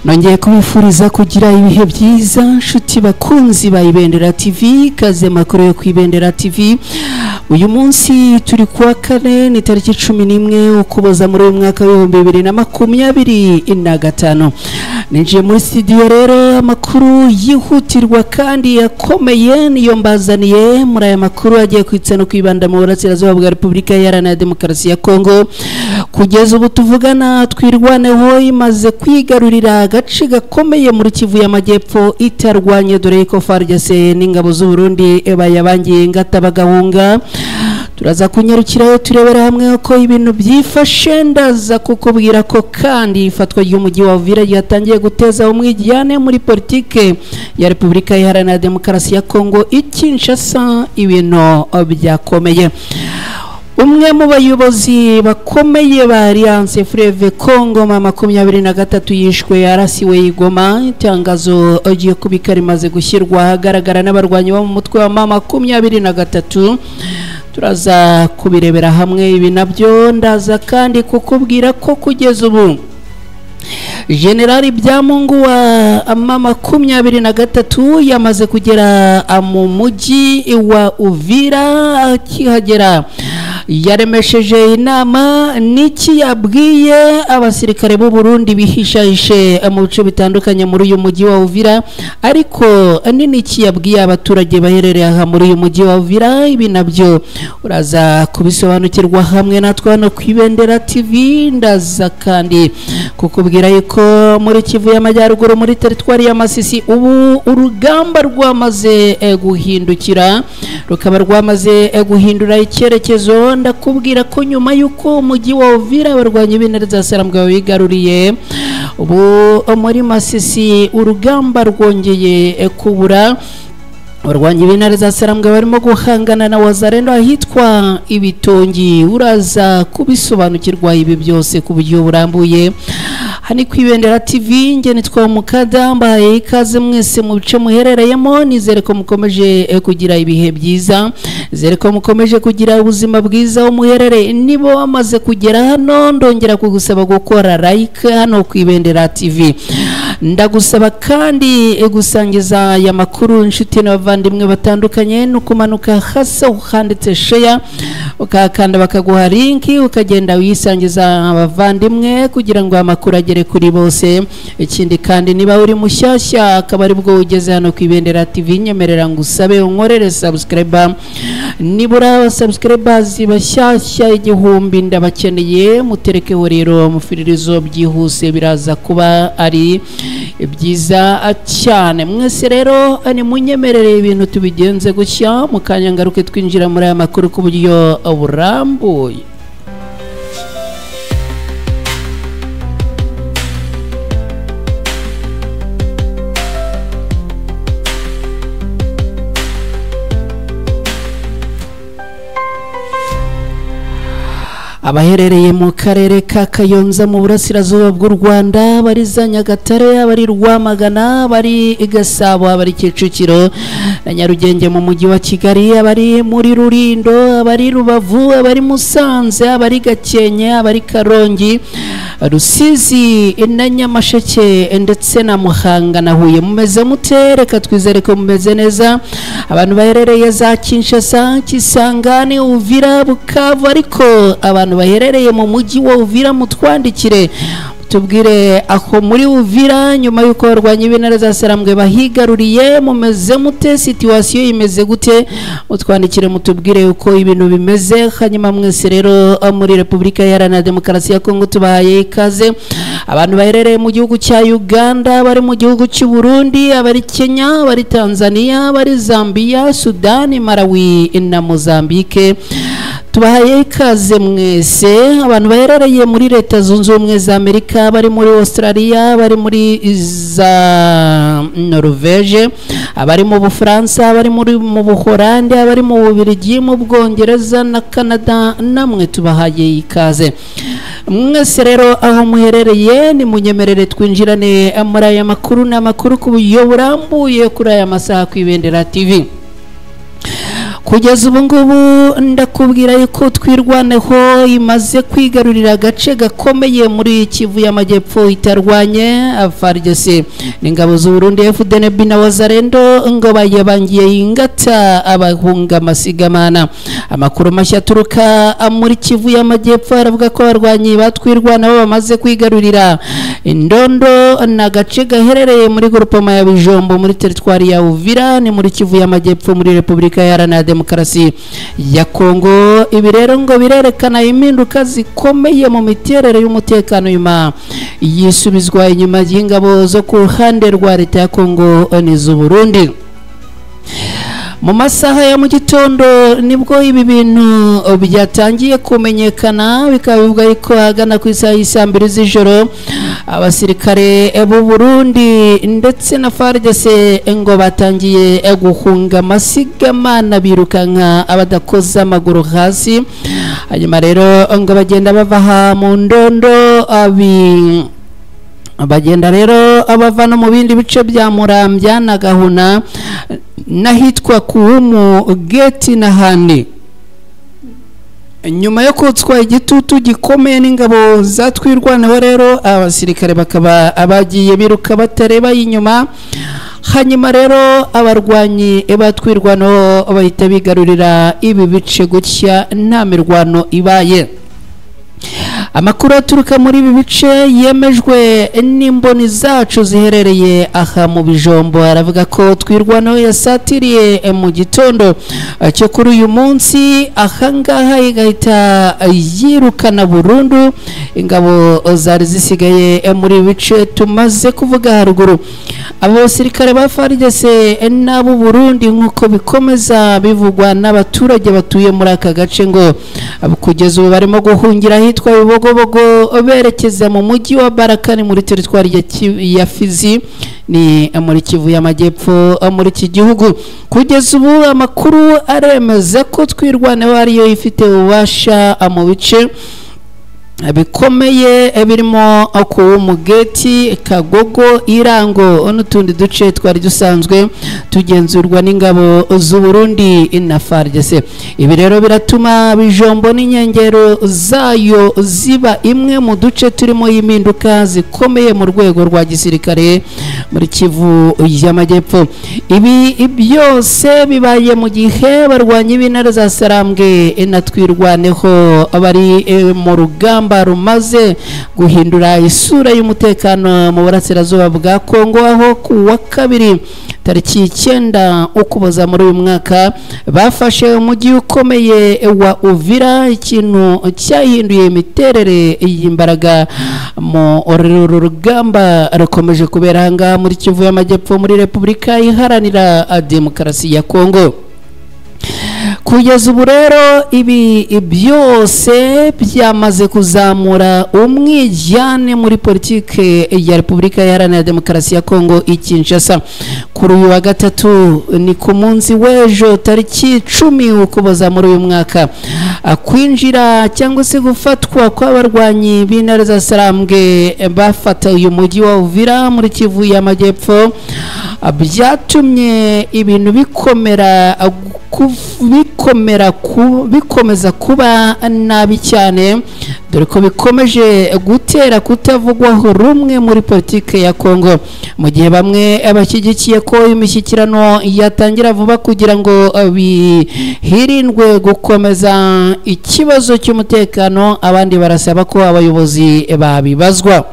nongeye kubifuriza kugira ibihe byiza nshuti bakunzi ba Ibendera TV kaze makuru yo kwibendera TV. Uyu munsi turi kuwa kane ni tariki 11 ukuboza muri mwaka wa 2025. Ninjiye muri studio rero amakuru yihutirwa kandi yakomeye niyo mbazaniye muri aya makuru agiye kwitsa no kwibanda mu burasirazuba bwa Repubulika Iharanira Demokarasi ya Kongo. Kugeza ubu tuvugana twirwaneho imaze kwigarurira agace gakomeye muri Kivu y'Amajyepfo itarwanye dore ko FARDC n'ingabo z'u Burundi bayabangiye ngatabagahunga. Turaza kunyarukirayo turebera hamwe ko ibintu byifashe ndaza kukubwira ko kandi ifatwa ry'umujyi wa Uvira yatangiye guteza umwijyane muri politike ya Repubulika Iharanira Demokarasi ya Kongo Kinshasa ibintu byakomeye. Umwe mu bayobozi bakomeye ba Alliance Fleuve Congo mama 23 yishwe yarasiwe igoma. Itangazo agiye kubika rimaze gushyirwa ahagaragara n'abarwanyi bo mu mutwe wa mama 23. Turaza kubirebera hamwe ibi nabyo ndaza kandi kukubwira ko kugeza ubu Generali Byamungu wa mama 23 yamaze kugera mu mujyi wa Uvira. Akihagera yaremesheje inama niki yabwiye abasirikare b'u Burundi bihishahishe mu bice bitandukanye muri uyu mujyi wa Uvira, ariko niki yabwiye abaturage baherereye aha muri uyu mujyi wa Uvira. Ibi nabyo uraza kubisobanukirwa hamwe natwe hano ku Ibendera TV. Ndaza kandi kukubwira yuko muri Kivu y'Amajyaruguru muri teritwari ya Masisi ubu urugamba rwamaze guhindukira rukaba rwamaze guhindura icyerekezo. Ndakubwira ko nyuma yuko umujyi wa Uvira abarwanyi b'intare za Sarambwe bigaruriye ubu muri Masisi urugamba rwongeye kubura. Abarwanyi b'intare za Sarambwe barimo guhangana na Wazalendo ahitwa Ibitongi. Uraza kubisobanukirwa ibi byose ku buryo burambuye hani ku Ibendera TV. Nge nitwa Mukada mbaye ikaze mwese mu bice muherereyemo. Nizere ko mukomeje kugira ibihe byiza, nizere ko mukomeje kugira ubuzima bwiza aho muherereye. Nibo bamaze kugera hano ndongera kugusaba gukora like hano ku Ibendera TV. Ndagusaba kandi gusangiza aya makuru inshuti n'abavandimwe batandukanye no kumanuka hasa uhanditse share ukakanda bakaguha link ukagenda wisangiza abavandimwe kugira ngo amakuru agere kuri bose. Ikindi kandi niba uri mushyashya akaba ari bwo ugeze hano ku Ibendera TV nyemerera ngusabe unkorere subscribe. Nibura subscribers bashyashya 1000 ndabakeneye muterekeho rero mufiririzo byihuse biraza kuba ari byiza cyane. Mwese rero ni munyemerere ibintu tubigenze gushya mukanya ngaruke twinjira muri aya makuru ku buryo burambuye. Abaherereye mu karere ka Kayonza mu burasirazuba bw'u Rwanda bari za Nyagatare, bari Rwamagana, bari Gasabo, bari Kicukiro na Nyarugenge mu mujyi wa Kigali, bari muri Rurindo, bari Rubavu, bari Musanze, bari Gakenke, bari Karongi, Rusizi na Nyamasheke ndetse na Muhanga na Huye. Mumeze mute? Reka twizere ko mumeze neza. Abantu baherereye za Kinshasa, Kisangani, Uvira, Bukavu, ariko abantu baherereye mu mujyi wa Uvira mutwandikire tubwire aho muri Uvira nyuma yuko barwanye b'intare za Sarambwe bahigaruriye mumeze mute, situation imeze gute? Mutwandikire mutubwire uko ibintu bimeze. Hanyuma mwese rero muri Repubulika Iharanira Demokarasi ya Kongo tubahaye ikaze. Abantu baherereye mu gihugu cya Uganda, bari mu gihugu cy'u Burundi, abari Kenya, bari Tanzania, bari Zambia, Sudan, Malawi na Mozambique tubahaye ikaze mwese. Abantu baherereye muri Leta Zunze Ubumwe za Amerika, bari muri Australia, bari muri za Norvege, abari mu Bufaransa, bari mu Buholandi, abari mu Bubiligi, mu Bwongereza na Canada, namwe tubahaye ikaze. Mwese rero aho muherereye ni munyemerere twinjirane muri aya makuru n'amakuru ku buryo burambuye kuri aya masaha ku Ibendera TV. kugeza ubu ngubu ndakubwira yuko twirwaneho imaze kwigarurira agace gakomeye muri Kivu y'Amajyepfo itarwanye FARDC n'ingabo z'u Burundi FDNB na Wazalendo ngo bayabangiye ingata abahunga masigamana. Amakuru mashya aturuka muri Kivu y'Amajyepfo aravuga ko abarwanyi batwirwanaho bamaze kwigarurira Indondo na gace gaherereye muri groupement ya Bijombo muri territoire ya Uvira ni muri Kivu y'Amajyepfo muri Repubulika Iharanira Demokarasi ya Kongo. Ibi rero ngo birerekana impinduka zikomeye mu miterere y'umutekano nyuma yisubizwa inyuma y'ingabo zo ku ruhande rwa leta ya Kongo n'iz'u Burundi. Mu masaha ya mu gitondo nibwo ibi bintu byatangiye kumenyekana, bikaba bivuga ko hagana ku isaha y'isambiri z'ijoro abasirikare b'u Burundi ndetse na FARDC ngo batangiye guhunga amasigamana birukanka abadakoza amaguru hasi. Hanyuma rero ngo bagenda bava mu Ndondo bagenda rero abava no mu bindi bice bya Murambya na Gahuna n'ahitwa Kuumu Geti n'ahandi. Nyuma yo kutswa igitutu gikomeye n'ingabo zatwirwanaho rero abasirikare bakaba abagiye biruka batareba inyuma. Hanyuma rero abarwanyi batwirwanaho bahita bigarurira ibi bice gutya nta mirwano ibaye. Amakuru aturuka muri ibi bice yemejwe n'imboni zacu ziherereye aha mu Bijombo aravuga ko twirwanaho yasatiriye mu gitondo cyo kuri uyu munsi ahangaha igahita yirukana burundu ingabo zari zisigaye muri ibi bice tumaze kuvuga haruguru. Abo basirikare ba FARDC n'abo Burundi nk'uko bikomeza bivugwa n'abaturage batuye muri aka gace ngo kugeza ubu barimo guhungira hitwa Bibogobogo berekeza mu mujyi wa Barakani muri territoire ya Fizi ni muri Kivu y'Amajyepfo muri iki gihugu. Kugeza ubu amakuru aremeza ko twirwanaho ariyo ifite ububasha mu bice bikomeye birimo Kuumu Geti, Kagogo, Irango n'utundi duce twari dusanzwe tugenzurwa n'ingabo z'u Burundi na FARDC. Ibi rero biratuma Bijombo n'inyengero zayo ziba imwe mu duce turimo impinduka zikomeye mu rwego rwa gisirikare muri Kivu y'Amajyepfo. Ibi byose bibaye mu gihe barwanyi b'intare za Sarambwe na twirwaneho bari mu rugamba rumaze guhindura isura y'umutekano mu burasirazuba bwa Kongo, aho ku wa kabiri tariki 9 Ukuboza muri uyu mwaka bafashe umujyi ukomeye wa Uvira, ikintu cyahinduye imiterere y'imbaraga mu rugamba rukomeje kubera hanga muri Kivu y'Amajyepfo muri Repubulika Iharanira Demokarasi ya Kongo. Kugeza ubu rero ibi byose byamaze kuzamura umwijyane muri politike ya Repubulika Iharanira Demokarasi ya Kongo i Kinshasa. Kuri uyu wa gatatu ni ku munsi w'ejo tariki 10 Ukuboza muri uyu mwaka kwinjira cyangwa se gufatwa kw'abarwanyi b'intare za Sarambwe bafata uyu mujyi wa Uvira muri Kivu y'Amajyepfo byatumye ibintu bikomeza kuba nabi cyane, dore ko bikomeje gutera kutavugwaho rumwe muri politike ya Kongo, mu gihe bamwe abashyigikiye ko imishyikirano yatangira vuba kugira ngo hirindwe gukomeza ikibazo cy'umutekano, abandi barasaba ko abayobozi babibazwa.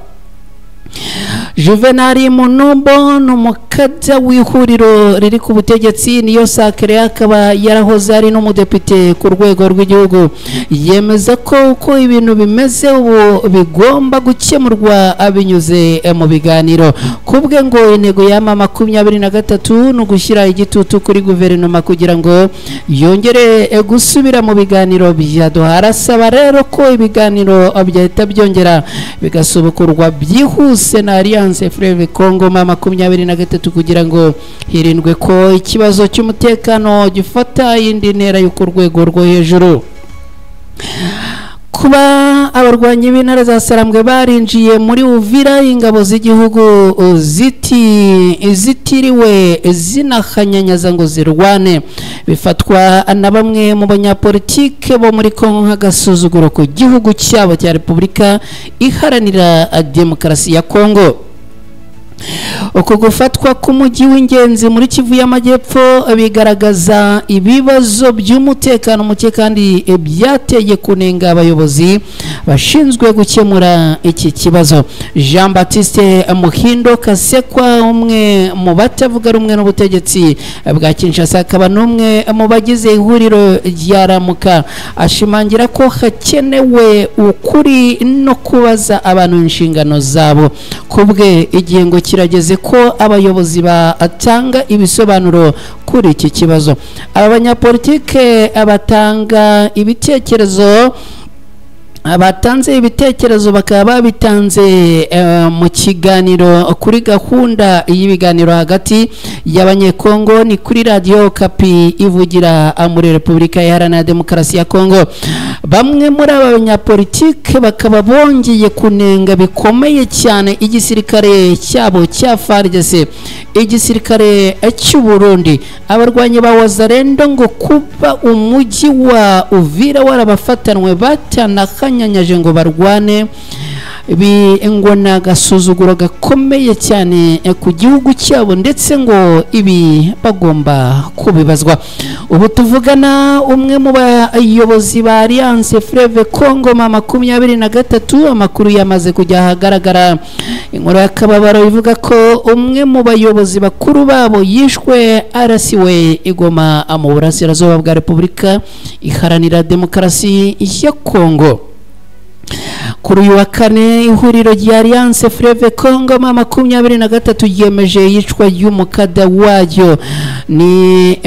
Juvenal Munombo n'umukada w'ihuriro riri ku butegetsi niyo sakere akaba yarahoze ari n'umudepite ku rwego rw'igihugu, yemeza ko uko ibintu bimeze ubu bigomba gukemurwa binyuze mu biganiro. Kubwe ngo intego ya 2023 no gushyira igitutu kuri guverinoma kugira ngo yongere gusubira mu biganiro byaduha. Arasaba rero ko ibiganiro byahita byongera bigasubukurwa byihuse na Alliance Fleuve Congo 23 kugira ngo hirindwe ko ikibazo cy'umutekano gifata indi ntera yo ku rwego rwo hejuru. kuba abarwanyi b'intare za Sarambwe barinjiye muri Uvira ingabo z'igihugu zitiriwe zinahanyanyaza ngo zirwane bifatwa na bamwe mu banyapolitike bo muri Kongo nk'agasuzuguro ku gihugu cyabo cya Repubulika Iharanira Demokarasi ya Kongo. Uko gufatwa k'umujyi w'ingenzi muri Kivu y'Amajyepfo bigaragaza ibibazo by'umutekano muke kandi byateye kunenga abayobozi bashinzwe gukemura iki kibazo. Jean Baptiste Muhindo Kasekwa, umwe mu batavuga rumwe n'ubutegetsi bwa Kinshasa akaba n'umwe mu bagize ihuriro rya Ramuka, ashimangira ko hakenewe ukuri no kubaza abantu inshingano zabo. Kubwe igihe ngo kirageze ko abayobozi batanga ibisobanuro kuri iki kibazo. Aba banyapolitike abatanze ibitekerezo bakaba babitanze mu kiganiro kuri gahunda y'ibiganiro hagati y'abanyekongo ni kuri Radio Kapi ivugira muri Repubulika Iharanira Demokarasi ya Kongo. Bamwe muri aba banyapolitike bakaba bongeye kunenga bikomeye cyane igisirikare cyabo cya FARDC, igisirikare cy'u Burundi, abarwanyi ba Wazalendo ngo kuba umujyi wa Uvira warabafatanwe batanakhanyanyaje ngo barwane ngo nagasuzuguro gakomeye cyane ku gihugu cyabo, ndetse ngo ibi bagomba kubibazwa. Ubu tuvugana umwe mu bayobozi ba Alliance Fleuve Congo 23 amakuru yamaze kujya ahagaragara. Inkuru y'akababaro ivuga ko umwe mu bayobozi bakuru babo yishwe arasiwe igoma mu burasirazuba bwa Repubulika Iharanira Demokarasi ya Kongo. Kuri uyu wa kane ihuriro rya Alliance Fleuve Congo 23 yemeje yicwa y'umukada wayo ni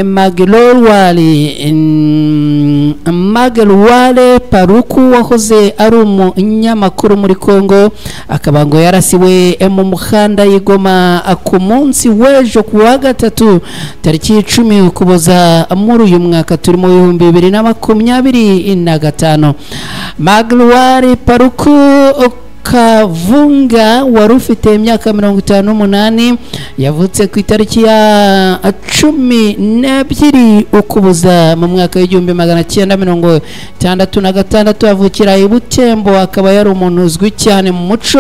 Magelwale Paruku wahoze ari umunyamakuru muri Kongo, akaba ngo yarasiwe mu muhanda y'Igoma ku munsi w'ejo ku wa gatatu tariki 10 Ukuboza muri uyu mwaka turi mu 2025. Magelwale Paruku Kavunga wari ufite imyaka 58 yavutse ku itariki ya 12 Ukuboza mu mwaka w'1966 avukira i Butembo. Akaba yari umuntu uzwi cyane mu muco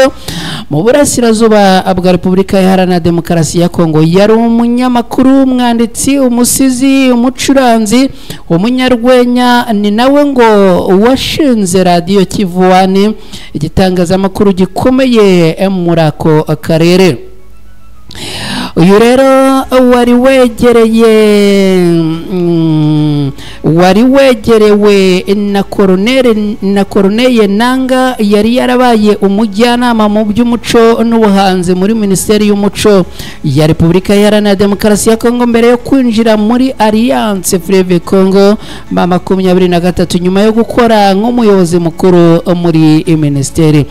mu burasirazuba bwa Repubulika Iharanira Demokarasi ya Kongo. Yari umunyamakuru, umwanditsi, umusizi, umucuranzi, umunyarwenya, ni nawe ngo washinze Radio Kivu 1 igitangazamakuru gikomeye muri ako karere. Uyu rero wari wegerewe na Corneille Nanga, yari yarabaye umujyanama mu by'umuco n'ubuhanzi muri Minisiteri y'Umuco ya Repubulika Iharanira Demokarasi ya Kongo mbere yo kwinjira muri Alliance Fleuve Congo 23 nyuma yo gukora nk'umuyobozi mukuru muri Minisiteri.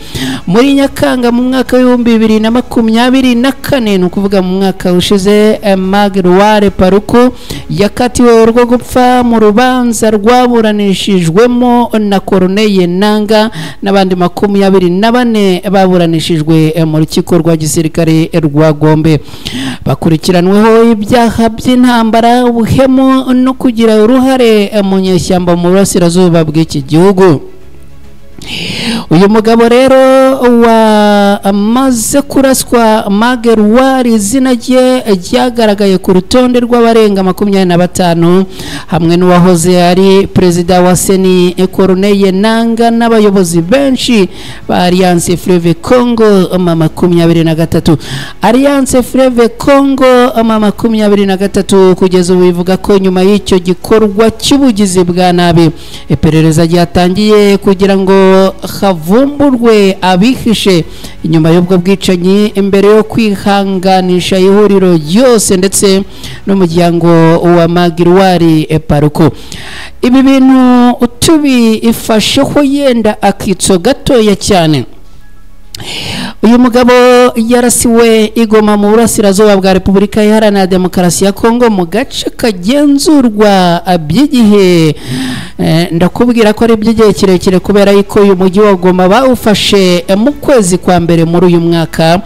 Muri Nyakanga mu mwaka w'2024 no kuvuga mu mwaka ushize, Magelwale Paruku yakatiwe urwo gupfa mu rubanza rwaburanishijwemo na Corneille Nanga n'abandi 24 baburanishijwe mu rukiko rwa gisirikare rwa Gombe. Bakurikiranweho ibyaha by'intambara, ubuhemu no kugira uruhare mu nyeshyamba mu burasirazuba bw'iki gihugu. Uyu mugabo rero wamaze kuraswa Magelwale izina rye ryagaragaye ku rutonde rw'abarenga 25 hamwe n'uwahoze ari perezida wa Seni Corneille Nanga n'abayobozi benshi ba Alliance Fleuve Congo 23. Alliance Fleuve Congo 23 kugeza ubu ivuga ko nyuma y'icyo gikorwa cy'ubugizi bwa nabi iperereza ryatangiye kugira ngo havumburwe abihishe inyuma y'ubwo bwicanyi imbere yo kwihanganisha ihuriro ryose ndetse n'umuryango wa Magelwale Paruku. Ibi bintu tubifasheho yenda akitso gatoya cyane uyu mugabo yarasiwe igoma mu burasirazuba bwa Repubulika Iharanira Demokarasi ya Kongo mu gace kagenzurwa by'igihe ndakubwira ko ari by'igihe kirekire kubera yuko uyu mujyi wa Goma bawufashe mu kwezi kwa mbere muri uyu mwaka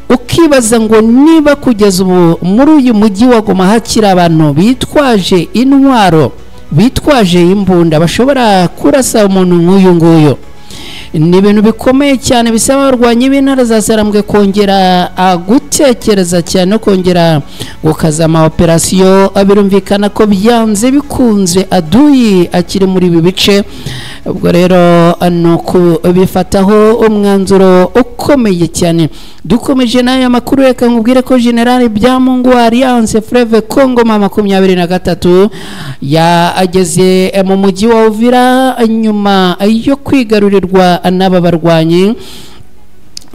ukibaza ngo niba kugeza ubu muri uyu mujyi wa Goma hakira abantu bitwaje intwaro bitwaje imbunda bashobora kurasa umuntu nk'uyu nguyu ni ibintu bikomeye cyane bisaba abarwanyi b'intara za Sarambwe kongera gutekereza cyane no kongera gukaza ama operasiyo birumvikana ko byanze bikunze aduyi akiri muri ibi bice ubwo rero nuko bifataho umwanzuro ukomeye cyane dukomeje n'aya makuru reka nkubwire ko General Byamungu Alliance Fleuve Congo 23 ageze mu mujyi wa Uvira nyuma yo kwigarurirwa n'aba barwanyi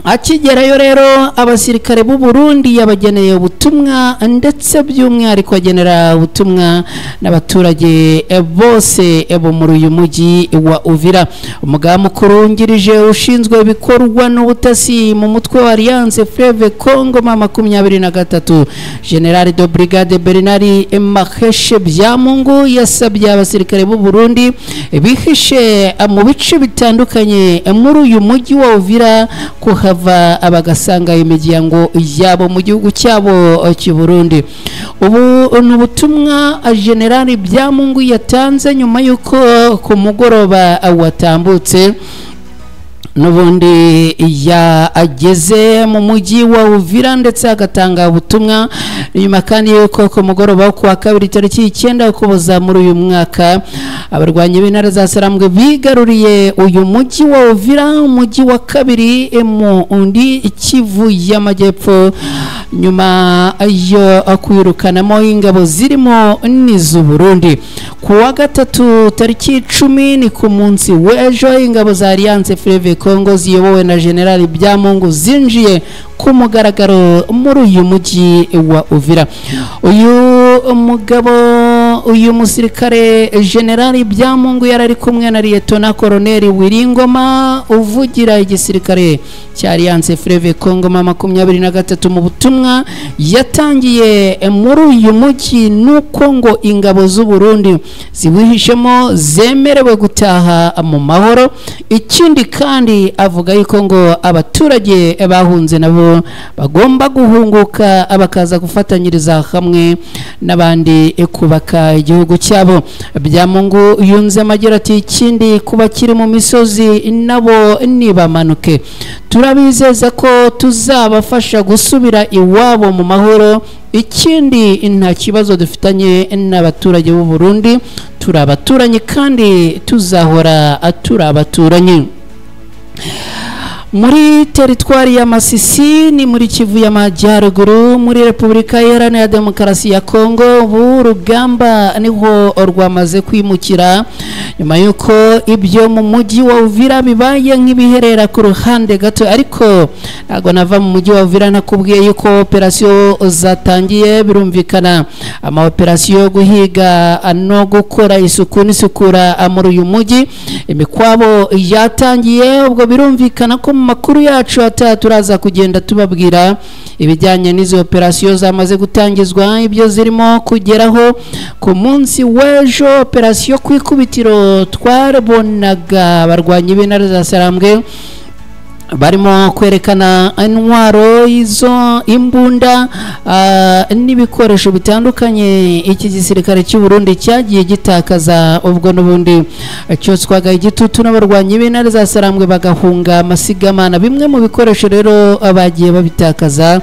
akigerayo rero abasirikare b'u Burundi yabageneye ubutumwa ndetse by'umwihariko agenera ubutumwa n'abaturage bose bo muri uyu mujyi wa Uvira umugaba mukuru wungirije ushinzwe ibikorwa n'ubutasi mu mutwe wa Alliance Fleuve Congo 23 General de Brigade Bernard Maheshe Byamungu yasabye abasirikare b'u Burundi bihishe mu bice bitandukanye muri uyu mujyi wa Uvira kuhava abagasanga imiryango yabo mu gihugu cyabo cy'u Burundi ubu n'ubutumwa General Byamungu yatanze nyuma yuko ku mugoroba watambutse nubundi ageze mu mujyi wa Uvira ndetse agatanga ubutumwa nyuma kandi yuko ku mugoroba ku wa kabiri tariki 9 ukuboza muri uyu mwaka abarwanyi b'intara za Sarambwe bigaruriye uyu mujyi wa Uvira umujyi wa kabiri mu undi Kivu y'Amajyepfo nyuma yo akuyirukanamo ingabo zirimo n'iz'u Burundi ku wa gatatu tariki 10 ni ku munsi w'ejo ingabo za Alliance Fleuve Congo ziyobowe na General Byamungu zinjiye ku mugaragaro muri uyu mujyi wa Uvira uyu musirikare General Byamungu yarari kumwe na Lieutenant Colonel Wiringoma uvugira igisirikare cya Alliance Fleuve Congo 23 mu butumwa yatangiye muri uyu mujyi nuko ngo ingabo z'u Burundi zibihishemo zemerewe gutaha mu mahoro ikindi kandi avuga yuko ngo abaturage bahunze nabo bagomba guhunguka abakaza gufatanyiriza hamwe n'abandi kubaka igihugu cyabo Byamungu yunze amagira ati ikindi kuba kiri mu misozi nabo nibamanuke turabizeza ko tuzabafasha gusubira iwabo mu mahoro ikindi nta kibazo dufitanye n'abaturage b'u Burundi turabaturanyi kandi tuzahora turabaturanyi muri teritwari ya Masisi ni muri Kivu y'Amajyaruguru muri Repubulika Iharanira Demokarasi ya Kongo urugamba niho rwamaze kwimukira nyuma yuko ibyo mu mujyi wa Uvira bibaye nk'ibiherera ku ruhande gato ariko ntago nava mu mujyi wa Uvira nakubwiye yuko operasiyo zatangiye birumvikana ama operasiyo guhiga no gukora isuku n'isukura muri uyu mujyi imikwabo yatangiye ubwo birumvikana ko makuru yacu turaza kugenda tubabwira ibijyanye n'izo operasiyo zamaze gutangizwa ibyo zirimo kugeraho ku munsi w'ejo operasiyo kwikubitiro twarabonaga abarwanyi b'intara za Sarambwe barimo kwerekana intwaro izo imbunda n'ibikoresho bitandukanye iki gisirikare cy'u Burundi cyagiye gitakaza ubwo n'ubundi cyoswaga igitutu n'abarwanyi b'intare za Sarambwe bagahunga amasigamana bimwe mu bikoresho rero abagiye babitakaza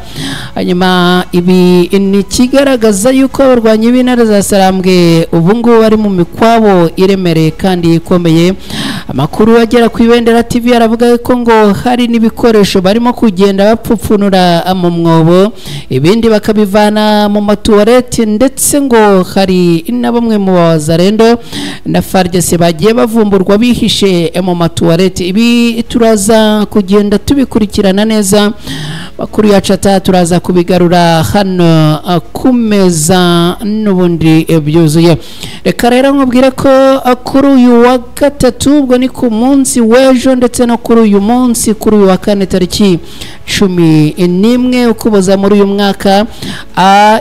hanyuma ibi ni kigaragaza yuko abarwanyi b'intare za Sarambwe ubu ngubu bari mu mikwabo iremereye kandi ikomeye amakuru agera ku Ibendera TV aravuga ko ngo hari n'ibikoresho barimo kugenda bapfupfunura mu mwobo ibindi bakabivana mu matuwarete ndetse ngo hari na bamwe mu bazarendo na FARDC bagiye bavumburwa bihishe mu matuwarete ibi turaza kugenda tubikurikirana neza makuru yacu turaza kubigarura hano kumeza n'ubundi byuzuye. Reka rero nkubwire ko kuri uyu wa gatatu ubwo ni ku munsi w'ejo ndetse no kuri uyu munsi kuri uyu wa kane tariki 11 ukuboza muri uyu mwaka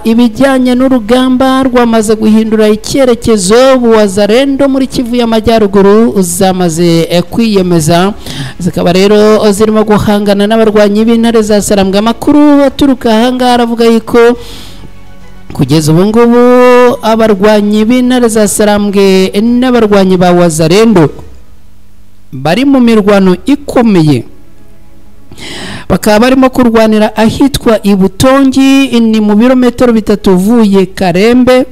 ibijyanye n'urugamba rwamaze guhindura icyerekezo. Wazalendo muri Kivu y'Amajyaruguru zamaze kwiyemeza zikaba rero zirimo guhangana n'abarwanyi b'intare za Sarambwe. Amakuru aturuka ahangaha aravuga yuko kugeza ubu ngubu abarwanyi b'intare za Sarambwe n'abarwanyi ba Wazalendo bari mu mirwano ikomeye, bakaba barimo kurwanira ahitwa Ibutongi, ni mu birometero 3 uvuye Karembe.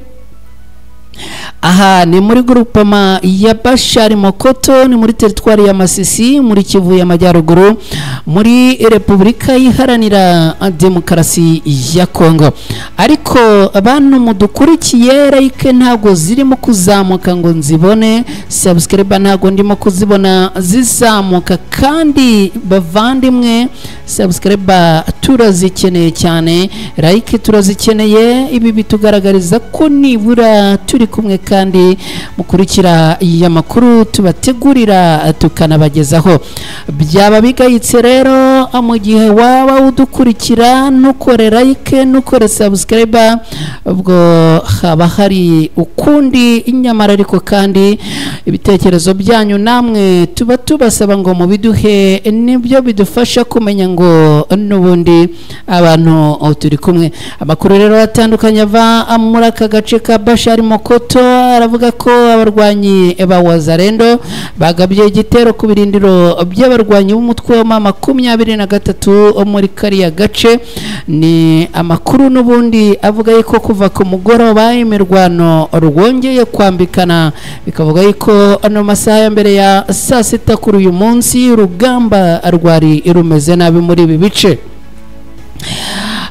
Aha ni muri groupement ya Bashari Mokoto, ni muri teritwari ya Masisi muri Kivu y'Amajyaruguru muri Repubulika Iharanira Demokarasi ya Kongo. Ariko abantu mudukurikiye like ntago zirimo kuzamuka ngo nzibone, subscribe ntago ndimo kuzibona zizamuka, kandi bavandimwe subscribe turazikeneye cyane, like turazikeneye. Ibi bitugaragariza ko nibura turi kumwe kandi mukurikira y'amakuru tubategurira tukanabagezaho. Byaba bigayitse rero mu gihe waba udukurikira nukore like nukore subscribe, ubwo haba hari ukundi inyamara. Ariko kandi ibitekerezo byanyu namwe tuba tubasaba ngo mubiduhe, nibyo bidufasha kumenya ngo n'ubundi abantu turi kumwe. Amakuru rero atandukanye ava muri aka gace ka Bashari Mokoto aravuga ko abarwanyi ba Wazalendo bagabye igitero ku birindiro by'abarwanyi b'umutwe wa 23 muri kariya gace. Ni amakuru n'ubundi avuga yuko kuva ku mugoroba imirwano rwongeye kwambikana, bikavuga yuko ano masaha ya mbere ya saa 6 kuri uyu munsi urugamba rwari rumeze nabi muri ibi bice.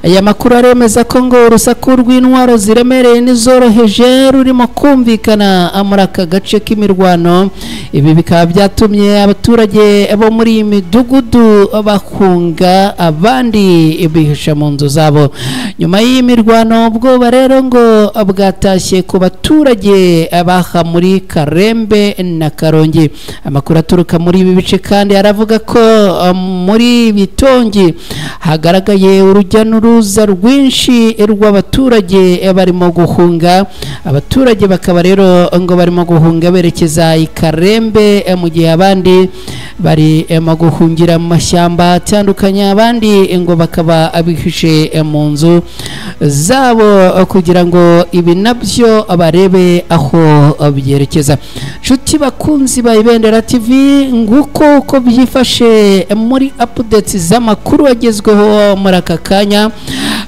Aya makuru aremeza ko ngo urusaku rw'intwaro ziremereye n'izoroheje rurimo kumvikana muri aka gace k'imirwano. Ibi bikaba byatumye abaturage bo muri iyi midugudu bahunga, abandi bihisha mu nzu zabo. Nyuma y'imirwano ubwoba rero ngo bwatashye ku baturage baha muri Karembe na Karongi. Amakuru aturuka muri ibi bice kandi aravuga ko muri Bitongi hagaragaye urujya n'uruza rwinshi rw'abaturage barimo guhunga. Abaturage bakaba rero ngo barimo guhunga berekeza i Karembe, mu gihe abandi bari guhungira mu mashyamba atandukanye, abandi ngo bakaba abihishe mu nzu zabo kugira ngo ibi nabyo barebe aho byerekeza. Nshuti bakunzi ba Ibendera TV, nguko uko byifashe muri updates z'amakuru agezweho muri aka kanya.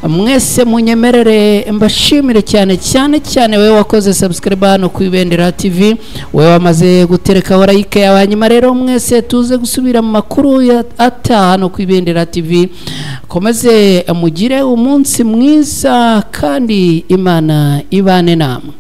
Mwese munyemerere mbashimire cyane wewe wakoze subscribe hano ku Ibendera TV, wewe wamaze gutereka like yawe. Hanyuma rero mwese tuze gusubira mu makuru ya hano ku Ibendera TV. Komeze mugire umunsi mwiza kandi Imana ibane namwe.